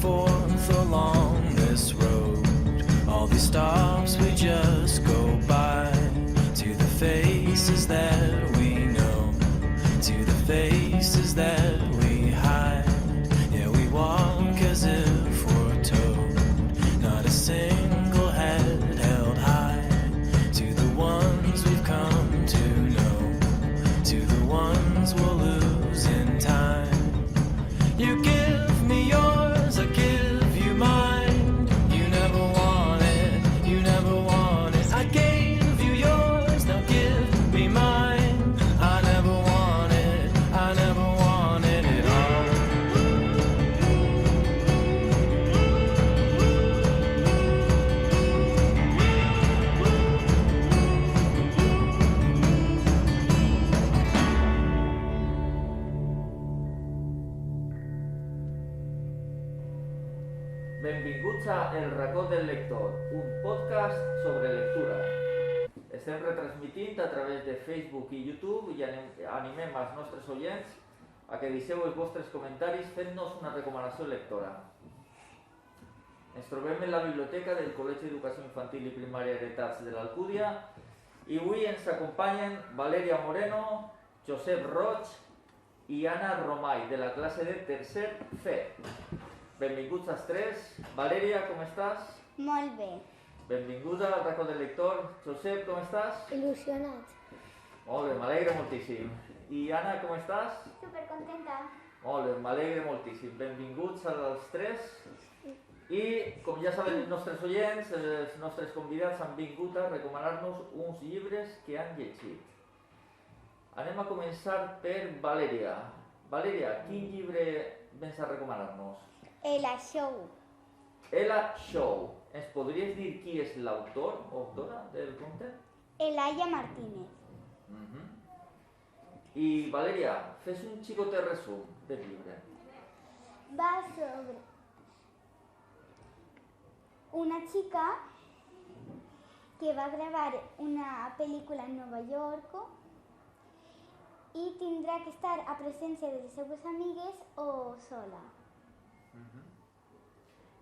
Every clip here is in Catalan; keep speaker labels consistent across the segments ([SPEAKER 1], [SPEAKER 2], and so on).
[SPEAKER 1] forth along this road. All these stops we just go by, to the faces that we know, to the faces that we hide. Yeah, we walk as if we're told, not a single head held high, to the ones we've come to know, to the ones we'll lose in time. You give me yours, I give you mine. You never wanted, you never wanted. I gave you yours, now give me mine. I never wanted it all.
[SPEAKER 2] Benvinguts a El racó del lector, un podcast sobre lectura. Estem retransmitint a través de Facebook i YouTube i animem els nostres oients a que deixeu els vostres comentaris fent-nos una recomanació lectora. Ens trobem en la biblioteca del Col·legi d'Educació Infantil i Primària Heretats de l'Alcúdia i avui ens acompanyen Valeria Moreno, Josep Roig i Anna Romay, de la classe de tercer C. Benvinguts als tres. Valeria, com estàs?
[SPEAKER 3] Molt bé.
[SPEAKER 2] Benvinguda al racó del lector. Josep, com estàs?
[SPEAKER 3] Il·lusionat.
[SPEAKER 2] Molt bé, m'alegra moltíssim. I Anna, com estàs?
[SPEAKER 3] Supercontenta.
[SPEAKER 2] Molt bé, m'alegra moltíssim. Benvinguts als tres. I, com ja saben els nostres oients, els nostres convidats han vingut a recomanar-nos uns llibres que han llegit. Anem a començar per Valeria. Valeria, quin llibre vens a recomanar-nos?
[SPEAKER 3] El Show.
[SPEAKER 2] Ella Show. Ens podries dir qui és l'autor o autora del conte?
[SPEAKER 3] Elaya Martínez.
[SPEAKER 2] I Valeria, fes un xicotet resum del llibre.
[SPEAKER 3] Va sobre una chica que va gravar una pel·lícula en Nova York i tindrà que estar a presència de les seves amigues o sola.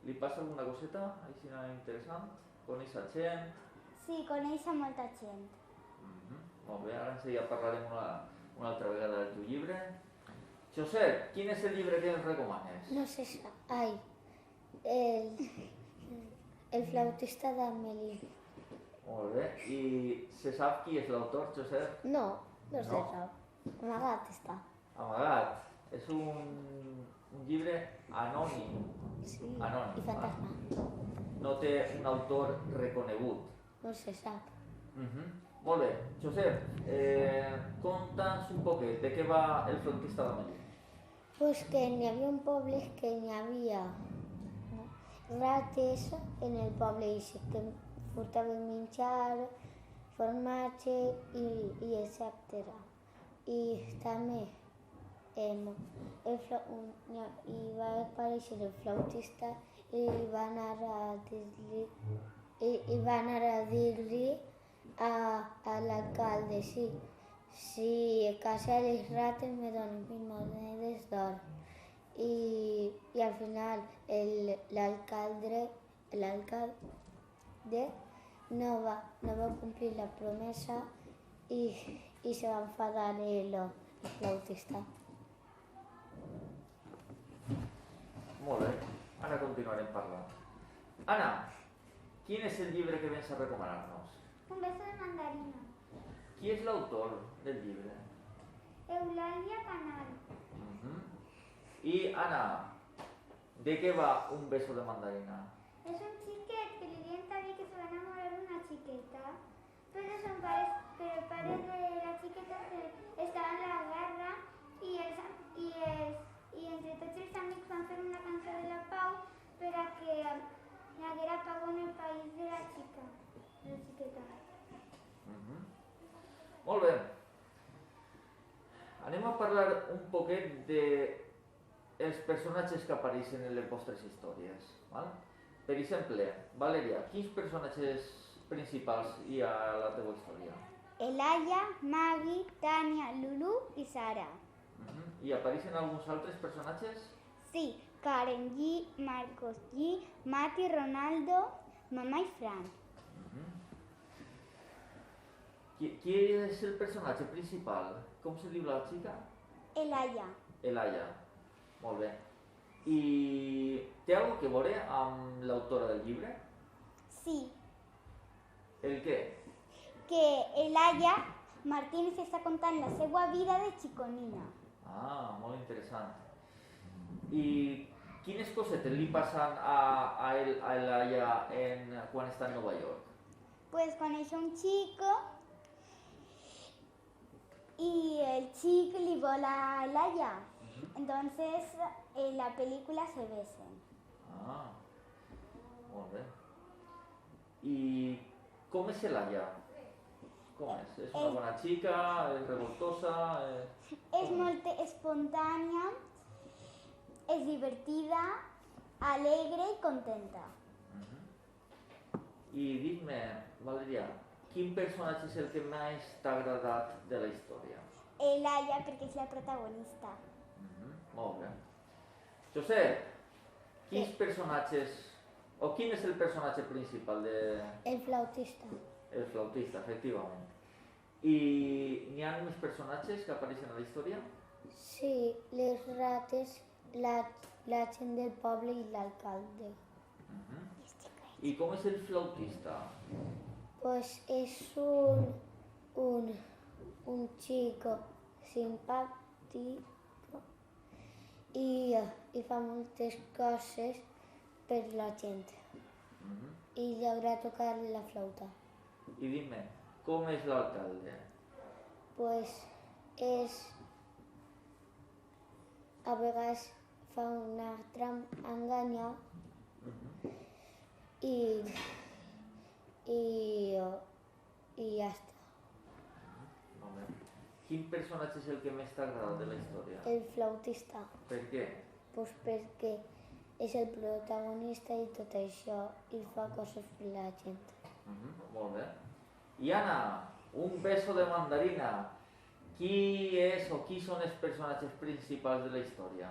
[SPEAKER 2] Li passa alguna coseta així interessant? Coneix a gent?
[SPEAKER 3] Sí, coneix a molta gent.
[SPEAKER 2] Molt bé, ara ja parlarem una altra vegada del teu llibre. Josep, quin és el llibre que ens recomanes?
[SPEAKER 4] No sé, ai, el flautista d'Amélie.
[SPEAKER 2] Molt bé, i se sap qui és l'autor, Josep?
[SPEAKER 4] No se sap. Amagat està.
[SPEAKER 2] Amagat. És un llibre anònim.
[SPEAKER 4] Sí,
[SPEAKER 2] Anònim.
[SPEAKER 4] i fantasma.
[SPEAKER 2] No té un autor reconegut.
[SPEAKER 4] No se sap.
[SPEAKER 2] Molt bé, Josep, conta'ns un poquet de què va el flautista d'Amélie.
[SPEAKER 4] Pues que n'hi havia un poble que n'hi havia rates en el poble i que portaven menjar, formatge i etc. I també i va aparèixer el flautista i va anar a dir-li a l'alcalde si casa les rates me donen 20 monedes d'or. I al final l'alcalde no va complir la promesa i se va enfadar el flautista.
[SPEAKER 2] Molt bé, ara continuarem parlant. Anna, quin és el llibre que vens a recomanar-nos?
[SPEAKER 3] Un beso de mandarina.
[SPEAKER 2] Qui és l'autor del llibre?
[SPEAKER 3] Eulalia Canal.
[SPEAKER 2] I Anna, de què va Un beso de mandarina?
[SPEAKER 3] Es un chiquet que le dieron también que se va a enamorar de una chiqueta, pero el padre de la chiqueta estaba en la guerra y entre tots els amics van fer una cançó de la pau per a que hi haguera pau en el país de la xiqueta.
[SPEAKER 2] Molt bé. Anem a parlar un poquet dels personatges que apareixen en les vostres històries. Val? Per exemple, Valeria, quins personatges principals hi ha a la teva història?
[SPEAKER 3] Elaya, Maggie, Tania, Lulu i Sara.
[SPEAKER 2] I apareixen alguns altres personatges?
[SPEAKER 3] Sí, Karen G, Marcos G, Mati, Ronaldo, mamá y Fran.
[SPEAKER 2] Qui és el personatge principal? Com se diu la xica?
[SPEAKER 3] Elaya.
[SPEAKER 2] Elaya. Molt bé. I té alguna cosa a veure amb l'autora del llibre?
[SPEAKER 3] Sí,
[SPEAKER 2] El què?
[SPEAKER 3] que Elaya Martínez està contant la seva vida de xiconina.
[SPEAKER 2] Ah, molt interessant. I quines cosetes li passen a Elaya quan està a Nova York?
[SPEAKER 3] Pues coneix un chico y el chico le vola a Elaya. Entonces en la película se besan.
[SPEAKER 2] Ah, molt bé. I com és Elaya? Com és? És una bona xica? És revoltosa?
[SPEAKER 3] Es muy espontánea, es divertida, alegre y contenta.
[SPEAKER 2] I dis-me, Valeria, quin personatge és el que més t'ha agradat de la història?
[SPEAKER 3] Elaya porque es la protagonista.
[SPEAKER 2] Molt bé. Josep, quins personatges, o quin és el personatge principal de...
[SPEAKER 4] El flautista.
[SPEAKER 2] El flautista, efectivament. I n'hi ha més personatges que apareixen a la història?
[SPEAKER 4] Sí, les rates, la gent del poble i l'alcalde.
[SPEAKER 2] I com és el flautista?
[SPEAKER 4] Pues es un chico simpàtic i fa moltes coses per la gent. I li agrada tocar la flauta.
[SPEAKER 2] I dime, com és l'alcalde?
[SPEAKER 4] Pues a vegades fa una enganya i ja està.
[SPEAKER 2] Molt bé. Quin personatge és el que més t'ha agradat de la història?
[SPEAKER 4] El flautista,
[SPEAKER 2] Per què?
[SPEAKER 4] pues perquè és el protagonista i tot això, i fa coses per la gent.
[SPEAKER 2] Molt bé. I Anna, un beso de mandarina. Qui és o qui són els personatges principals de la història?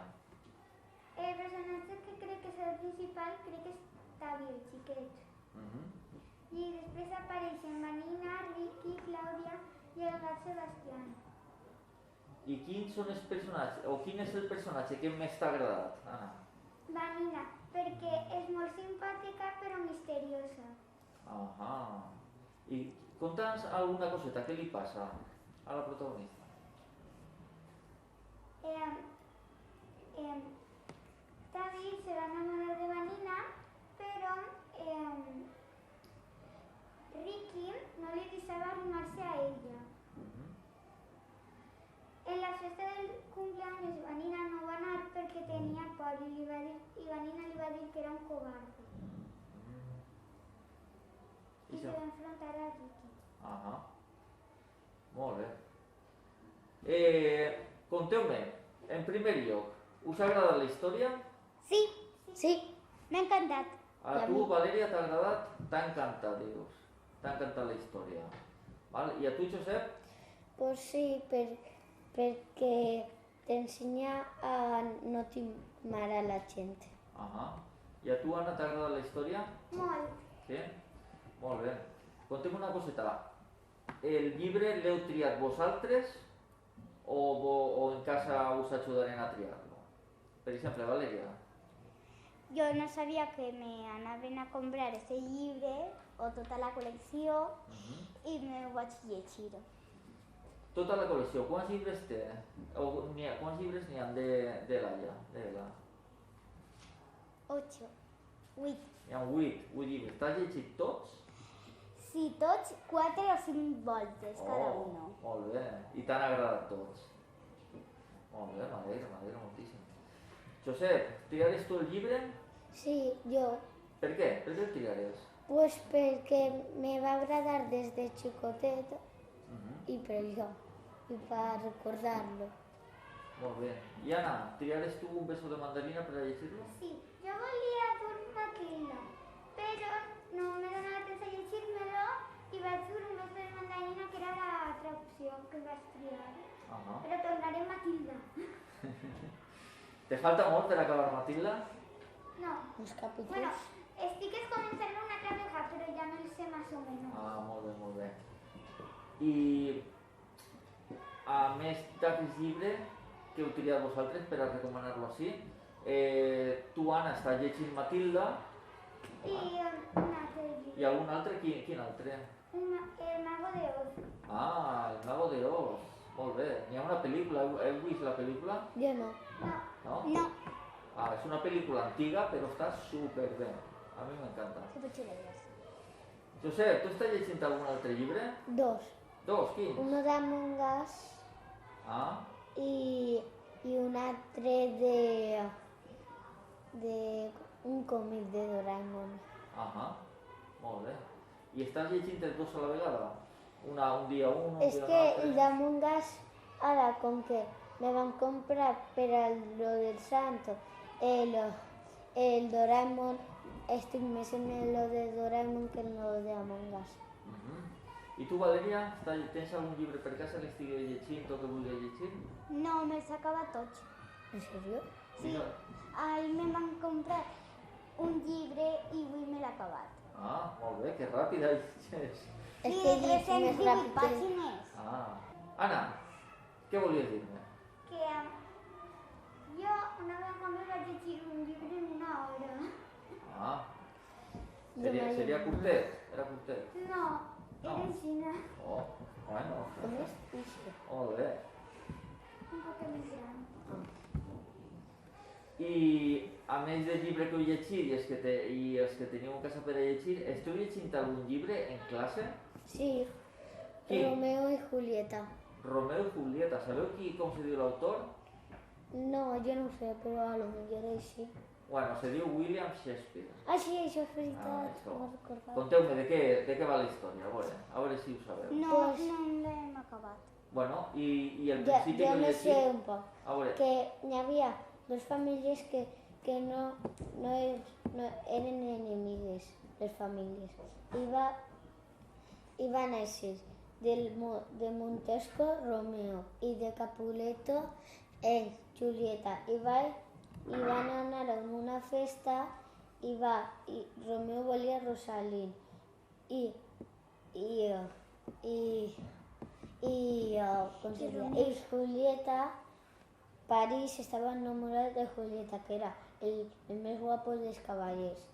[SPEAKER 3] El personatge que crec que és el principal crec que és Tavi, el xiquet. I després apareixen Vanina, Ricky, Clàudia i el gat Sebastián.
[SPEAKER 2] I quins són els personatges, o quin és el personatge que més t'ha agradat, Anna?
[SPEAKER 3] Vanina, perquè és molt simpàtica però misteriosa.
[SPEAKER 2] Ahà. I conta'ns alguna coseta, què li passa a la protagonista?
[SPEAKER 3] Tavi se va enamorar de Vanina, però Ricky no li deixava arrimar-se a ella. En la festa del cumpleaños Vanina no va anar perquè tenia por i Vanina li va dir que era un cobarde. I se va enfrontar a Ricky.
[SPEAKER 2] Ahà. Molt bé. Conteu-me, en primer lloc, us ha agradat la història?
[SPEAKER 4] Sí,
[SPEAKER 3] M'ha encantat.
[SPEAKER 2] A tu, Valeria, t'ha agradat? T'ha encantat, dius. T'ha encantat la història. Val? I a tu, Josep?
[SPEAKER 4] pues sí, perquè t'ensenya a no timar a la gent.
[SPEAKER 2] Ahà. I a tu, Anna, t'ha agradat la història?
[SPEAKER 3] Molt.
[SPEAKER 2] Sí? Molt bé. Conta'm una coseta. El llibre l'heu triat vosaltres o en casa us ajudarem a triar-lo? Per exemple, Valeria.
[SPEAKER 3] Jo no sabia que me anaven a comprar este llibre o tota la col·lecció i me ho vaig llegir.
[SPEAKER 2] Tota la col·lecció, quants llibres té? Quants llibres n'hi ha de l'Aia?
[SPEAKER 3] 8.
[SPEAKER 2] N'hi ha 8 llibres. T'has llegit tots?
[SPEAKER 3] Sí, tots 4 o 5 voltes cada uno.
[SPEAKER 2] Molt bé. I t'han agradat tots? Molt bé, m'alegra moltíssim. Josep, triares tu el llibre?
[SPEAKER 4] Sí, jo.
[SPEAKER 2] Per què? Per què el triares?
[SPEAKER 4] Pues perquè me va agradar des de xicotet i per això, i per recordar-lo.
[SPEAKER 2] Molt bé. I Anna, triares tu un beso de mandarina per a llegir-lo?
[SPEAKER 3] Sí, jo volia dur Matilda, però no me donava temps a llegir-me-lo i vaig dur un beso de mandarina que era l'altra opció que vaig triar. Però tornaré Matilda.
[SPEAKER 2] Te falta molt per acabar, Matilda?
[SPEAKER 3] No.
[SPEAKER 4] Uns capítols.
[SPEAKER 3] Bueno, estic començant una altra vegada, però ja me'l sé més o menys.
[SPEAKER 2] Ah, molt bé, molt bé. I a més d'aquest llibre que heu triat vosaltres per a recomanar-lo així, tu, Anna, estàs llegint Matilda
[SPEAKER 3] I un altre llibre.
[SPEAKER 2] i algun altre? Quin altre?
[SPEAKER 3] El Mago de Oz.
[SPEAKER 2] Ah, El Mago de Oz. Molt bé. N'hi ha una pel·lícula, heu vist la pel·lícula?
[SPEAKER 4] Jo no.
[SPEAKER 2] No?
[SPEAKER 3] No.
[SPEAKER 2] Ah, és una pel·lícula antiga, però està superbé. A mi m'encanta. Josep, tu estàs llegint algun altre llibre?
[SPEAKER 4] Dos.
[SPEAKER 2] Dos, quins?
[SPEAKER 4] Uno de Among Us
[SPEAKER 2] Ah,
[SPEAKER 4] y un altre de un còmic de Doraemon.
[SPEAKER 2] ahà, molt bé. I estàs llegint els dos a la vegada? Un dia un
[SPEAKER 4] És
[SPEAKER 2] dia un
[SPEAKER 4] que
[SPEAKER 2] altre?
[SPEAKER 4] el d'Among Us, ara com que me van comprar per a lo del santo el Doraemon, estic més en lo de Doraemon que en lo de Among Us.
[SPEAKER 2] I tu, Valeria, tens algun llibre per casa que estiguis llegint o que vulguis llegir?
[SPEAKER 5] No, me'ls ha acabat tots.
[SPEAKER 4] En sèrio?
[SPEAKER 5] Sí, ahir me van comprar un llibre i avui me l'he acabat.
[SPEAKER 2] Ah, molt bé, que ràpida llegeix.
[SPEAKER 4] És
[SPEAKER 5] Sí,
[SPEAKER 4] que
[SPEAKER 5] de
[SPEAKER 4] llegim més
[SPEAKER 5] 318
[SPEAKER 4] ràpid.
[SPEAKER 5] pàgines.
[SPEAKER 2] Ah. Anna, què volies dir-me?
[SPEAKER 3] Que jo una vegada me vaig llegir un llibre en una hora.
[SPEAKER 2] Ah,
[SPEAKER 4] Jo
[SPEAKER 2] seria
[SPEAKER 4] m'he-
[SPEAKER 2] curtet? Era curtet?
[SPEAKER 3] No, era
[SPEAKER 2] No.
[SPEAKER 3] així,
[SPEAKER 2] Oh, bueno,
[SPEAKER 4] Com és això?
[SPEAKER 2] molt bé.
[SPEAKER 3] un poc més gran.
[SPEAKER 2] I a més del llibre que heu llegit i els que teniu a casa per a llegir, esteu llegint algun llibre en classe?
[SPEAKER 4] Sí,
[SPEAKER 2] Qui?
[SPEAKER 4] Romeo y Julieta.
[SPEAKER 2] Romeo i Julieta, sabeu com se diu l'autor?
[SPEAKER 4] No, jo no ho sé, però a lo millor així.
[SPEAKER 2] Bueno, se diu William Shakespeare.
[SPEAKER 4] Ah, sí, això és
[SPEAKER 2] Ah,
[SPEAKER 4] veritat,
[SPEAKER 2] això.
[SPEAKER 4] no recordava.
[SPEAKER 2] Conteu-me de què va la història, a veure si ho sabeu.
[SPEAKER 5] No,
[SPEAKER 4] Pues-
[SPEAKER 5] no l'hem acabat.
[SPEAKER 2] Bueno, i el
[SPEAKER 4] Ja,
[SPEAKER 2] principi
[SPEAKER 4] ja
[SPEAKER 2] que heu
[SPEAKER 4] me sé
[SPEAKER 2] llegit...
[SPEAKER 4] un poc.
[SPEAKER 2] A veure,
[SPEAKER 4] Que hi havia dos famílies que no eren enemigues, les famílies. I va néixer de Montesco, Romeo, i de Capuleto, Julieta. I van anar a una festa i Romeo volia Rosalind. Com se diu? I Julieta, París estava enamorat de Julieta, que era el més guapo dels cavallers.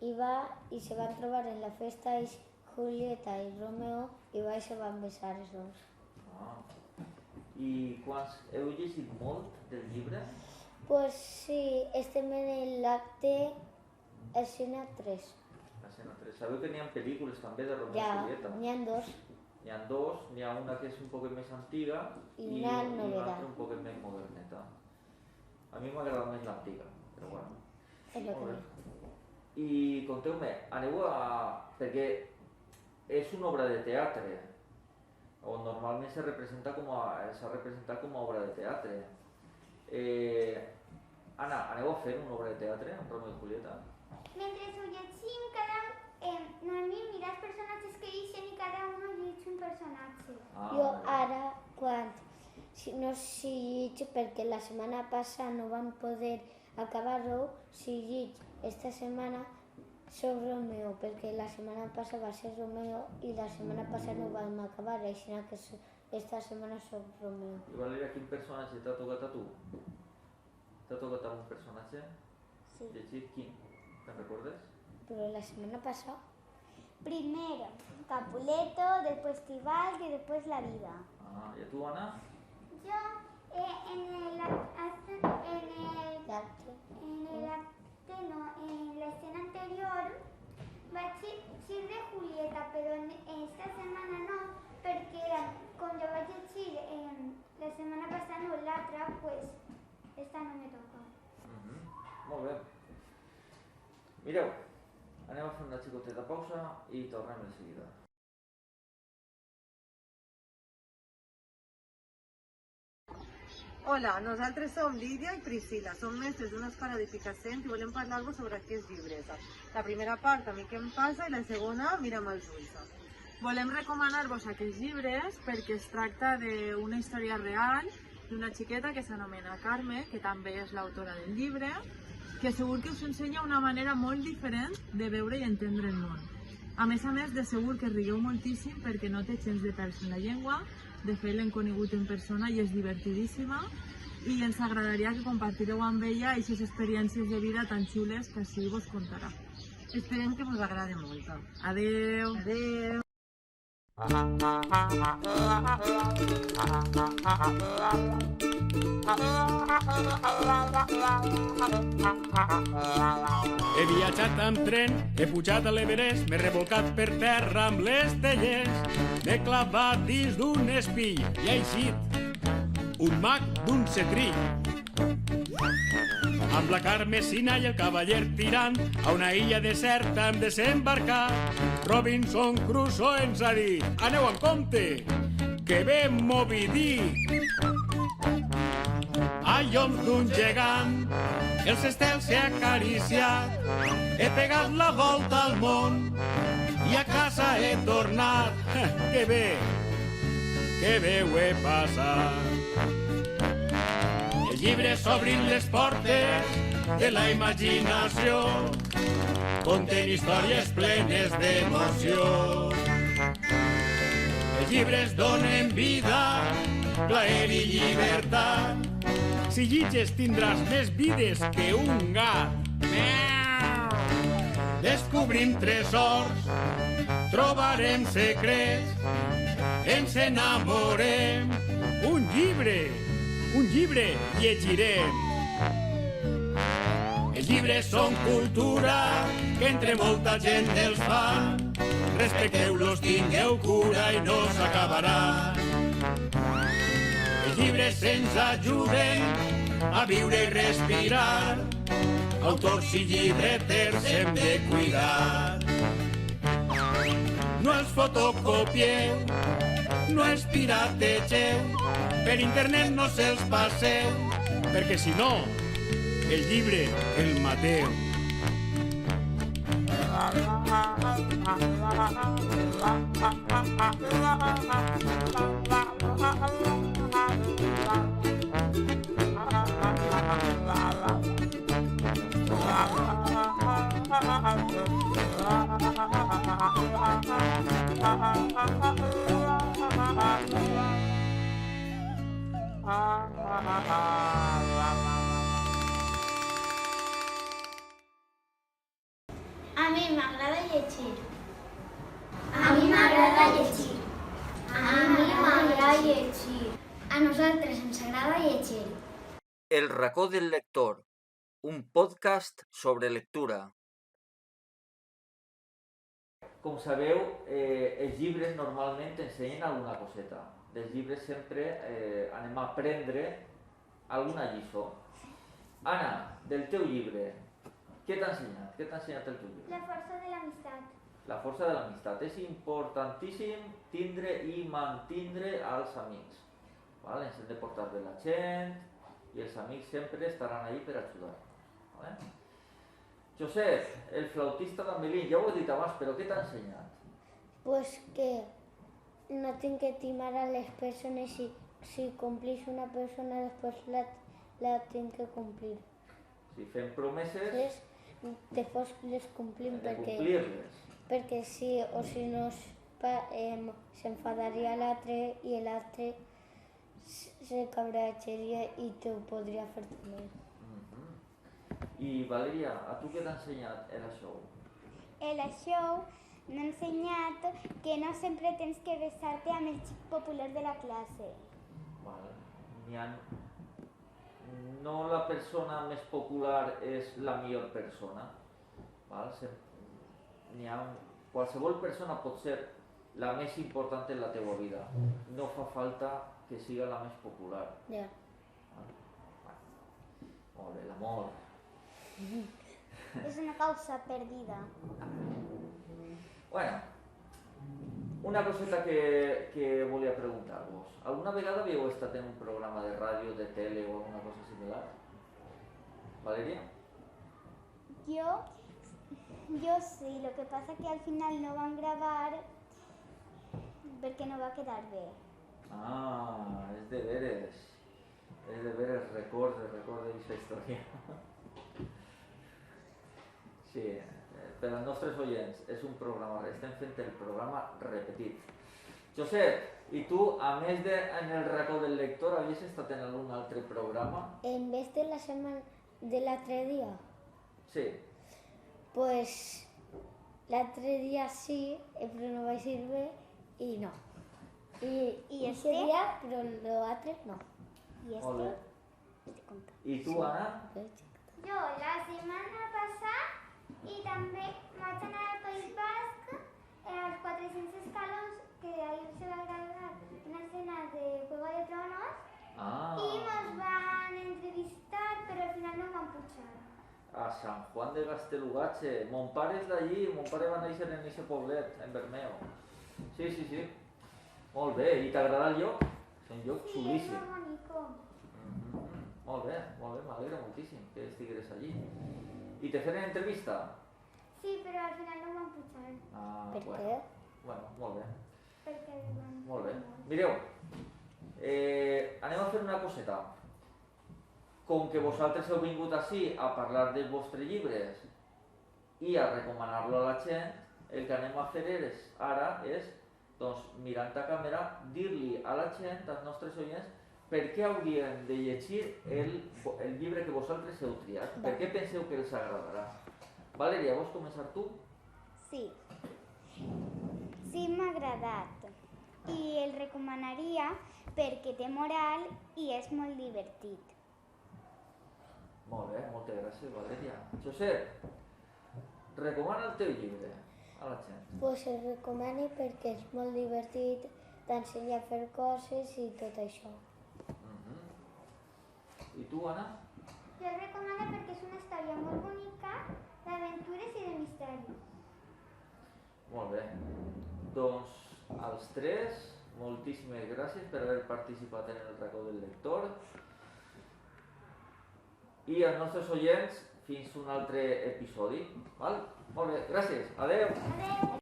[SPEAKER 4] I se van trobar en la festa Julieta i Romeo i se van besar els dos.
[SPEAKER 2] I quants... Heu llegit molt del llibre?
[SPEAKER 4] Pues sí, estem en l'acte escena 3.
[SPEAKER 2] Escena 3. Sabeu que n'hi ha pel·lícules també de Romeo i
[SPEAKER 4] Ja,
[SPEAKER 2] Julieta?
[SPEAKER 4] n'hi ha dos.
[SPEAKER 2] N'hi ha dos, n'hi ha una que és un poc més antiga
[SPEAKER 4] I una novedat.
[SPEAKER 2] altra un poc més moderneta. A mi m'agrada més l'antiga, però bueno.
[SPEAKER 4] És el
[SPEAKER 2] Molt
[SPEAKER 4] que
[SPEAKER 2] bé.
[SPEAKER 4] dic.
[SPEAKER 2] I conteu-me, aneu a... perquè és una obra de teatre, on normalment s'ha representat com a obra de teatre. Anna, aneu a fer una obra de teatre amb Romeo i Julieta?
[SPEAKER 3] Mentre ho llegim, normalment mira els personatges que ixen i cada un llegeix un personatge.
[SPEAKER 4] Jo ara, no si lliig, perquè la setmana passada no vam poder acabar-ho, si lliig esta setmana soc Romeo, perquè la setmana passada va ser Romeo i la setmana passada no vam acabar, així que esta setmana soc Romeo.
[SPEAKER 2] I Valeria, quin personatge t'ha tocat a tu? T'ha tocat algun personatge?
[SPEAKER 5] Sí.
[SPEAKER 2] Llegit? Quin? Te'n recordes?
[SPEAKER 4] Però la setmana passada,
[SPEAKER 5] Primero Capuleto, después Tibalt y después La Vida.
[SPEAKER 2] Ah, i a tu, Anna?
[SPEAKER 3] Jo, en l'escena anterior vaig llegir de Julieta, però esta setmana no, perquè com jo vaig llegir la setmana passada no l'altra, pues esta no me toca.
[SPEAKER 2] Molt bé. Mireu, anem a fer una xicoteta pausa i tornem de seguida.
[SPEAKER 6] Hola, nosaltres som Lídia i Priscila, som mestres d'una escola d'Eficassent i volem parlar-vos sobre aquests llibres. La primera part, a mi què em passa, i la segona, mira'm els ulls. Volem recomanar-vos aquests llibres perquè es tracta d'una història real d'una xiqueta que s'anomena Carme, que també és l'autora del llibre, que segur que us ensenya una manera molt diferent de veure i entendre el món. A més, de segur que rigueu moltíssim perquè no té gens de pèls en la llengua. De fet, l'hem conegut en persona i és divertidíssima i ens agradaria que compartireu amb ella aquestes experiències de vida tan xules que així vos contarà.
[SPEAKER 7] Esperem que us agrade molt.
[SPEAKER 6] Adeu!
[SPEAKER 7] Adeu!
[SPEAKER 8] He viatjat amb tren, he pujat a l'Everest, m'he revolcat per terra amb les telles, m'he clavat dins d'un espill i ha eixit un mag d'un cetrí. Amb la carmesina i el cavaller tirant a una illa deserta hem desembarcar. Robinson Crusoe ens ha dit: aneu amb compte, que ve Moby Dick. A lloms d'un gegant els estels he acariciat, he pegat la volta al món i a casa he tornat. Que bé ho he passat. Els llibres obrin les portes de la imaginació, conten històries plenes d'emoció. Els llibres donen vida, plaer i llibertat. Si llitges tindràs més vides que un gat. Descobrim tresors, trobarem secrets, ens enamorem. Un llibre llegirem. Els llibres són cultura que entre molta gent els fa. Respecteu-los, tingueu cura i no s'acabarà. Els llibres ens ajuden a viure i respirar. Autors i llibreters hem de cuidar. No els fotocopieu, no els pirategeu, per internet no se'ls passeu, perquè si no, el llibre el mateu.
[SPEAKER 5] A mi m'agrada llegir.
[SPEAKER 3] A mi m'agrada llegir. A mi m'agrada llegir.
[SPEAKER 4] A nosaltres ens agrada llegir.
[SPEAKER 2] El racó del lector, un podcast sobre lectura. Com sabeu, els llibres normalment ensenyen alguna coseta. Dels llibres sempre anem a aprendre alguna lliçó. Anna, del teu llibre, què t'ha ensenyat? Què t'ha ensenyat el teu llibre?
[SPEAKER 3] La força de l'amistat.
[SPEAKER 2] La força de l'amistat. És importantíssim tindre i mantindre els amics. Vale? Ens hem de portar bé la gent i els amics sempre estaran ahí per ajudar. Vale? Josep, el flautista d'en Melín, ja ho he dit abans, però què t'ha ensenyat?
[SPEAKER 4] Pues que no tinc que timar a les persones i si complís una persona després la tinc que complir.
[SPEAKER 2] Si fem promeses,
[SPEAKER 4] Després les complim
[SPEAKER 2] hem de complir-les.
[SPEAKER 4] perquè si no s'enfadaria l'altre i l'altre se cabrejaria i te ho podria fer també.
[SPEAKER 2] I Valeria, a tu què t'ha ensenyat el show?
[SPEAKER 5] El show m'ha ensenyat que no sempre tens que besar-te amb el xic popular de la classe.
[SPEAKER 2] Vale. No la persona més popular és la millor persona. Val? Qualsevol persona pot ser la més important en la teva vida. No fa falta que siga la més popular.
[SPEAKER 4] Ja.
[SPEAKER 2] Molt bé, l'amor.
[SPEAKER 5] És una causa perdida.
[SPEAKER 2] Bueno, una coseta que volia preguntar-vos. Alguna vegada havíeu estat en un programa de ràdio, de tele o alguna cosa similar? Valeria?
[SPEAKER 5] Jo sí, lo que pasa que al final no van gravar perquè no va quedar bé.
[SPEAKER 2] Ah, és de veres. he de ver els records d'aquesta història. Sí, per als nostres oients, és un programa, estem fent el programa repetit. Josep, i tu, a més de en el racó del lector, havies estat en algun altre programa?
[SPEAKER 4] En vez de la semana de l'altre dia,
[SPEAKER 2] Sí.
[SPEAKER 4] pues l'altre dia sí, però no vaig ir bé i no. I ese dia, però l'altre no.
[SPEAKER 5] ¿Y
[SPEAKER 2] Molt bé.
[SPEAKER 5] Te conta.
[SPEAKER 2] I tu, Anna?
[SPEAKER 3] Jo la setmana passada i també vaig anar al País Basc als 400 escalons, que ahir se va gravar una escena de Juego de Tronos i ens van entrevistar, però al final no em van pujar.
[SPEAKER 2] A Sant Juan de Gastelugatxe. Mon pare és d'allí, mon pare va néixer en aquest poblet, en Bermeo. Sí. Molt bé, i t'agrada el lloc? És un lloc
[SPEAKER 3] Sí, és
[SPEAKER 2] xulíssim.
[SPEAKER 3] molt bonico.
[SPEAKER 2] Molt bé, m'alegra moltíssim que estigueres allí. I te feren entrevista?
[SPEAKER 3] Sí, però al final no em van pujar,
[SPEAKER 4] Per
[SPEAKER 2] bueno.
[SPEAKER 4] què?
[SPEAKER 2] Bueno, molt bé.
[SPEAKER 3] perquè van...
[SPEAKER 2] Molt bé. Mireu, anem a fer una coseta. Com que vosaltres heu vingut ací a parlar dels vostres llibres i a recomanar-lo a la gent, el que anem a fer ara és, doncs, mirant a càmera, dir-li a la gent, als nostres oients, per què haurien de llegir el llibre que vosaltres heu triat. Per què penseu que els agradarà? Valeria, vols començar tu?
[SPEAKER 5] Sí. Sí, m'ha agradat. I el recomanaria perquè té moral i és molt divertit.
[SPEAKER 2] Molt bé, moltes gràcies, Valeria. Josep, recomana el teu llibre a la gent.
[SPEAKER 4] Pues el recomano perquè és molt divertit, t'ensenya a fer coses i tot això.
[SPEAKER 2] I tu, Anna?
[SPEAKER 3] Jo el recomano perquè és una història molt bonica d'aventures i de misteri.
[SPEAKER 2] Molt bé. Doncs als tres, moltíssimes gràcies per haver participat en el racó del lector. I als nostres oients, fins un altre episodi. Val? Molt bé, gràcies. Adeu.
[SPEAKER 3] Adeu!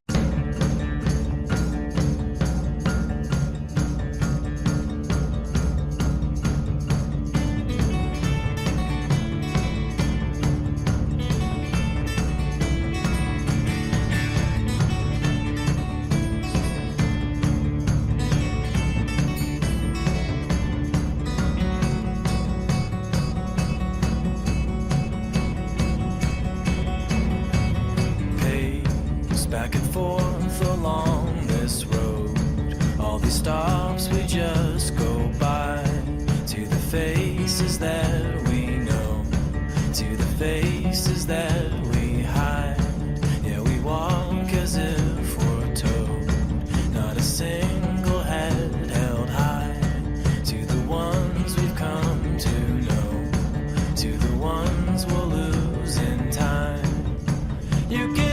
[SPEAKER 1] Back and forth along this road, all these stops we just go by, to the faces that we know, to the faces that we hide. Yeah, we walk as if we're told, not a single head held high, to the ones we've come to know, to the ones we'll lose in time. You give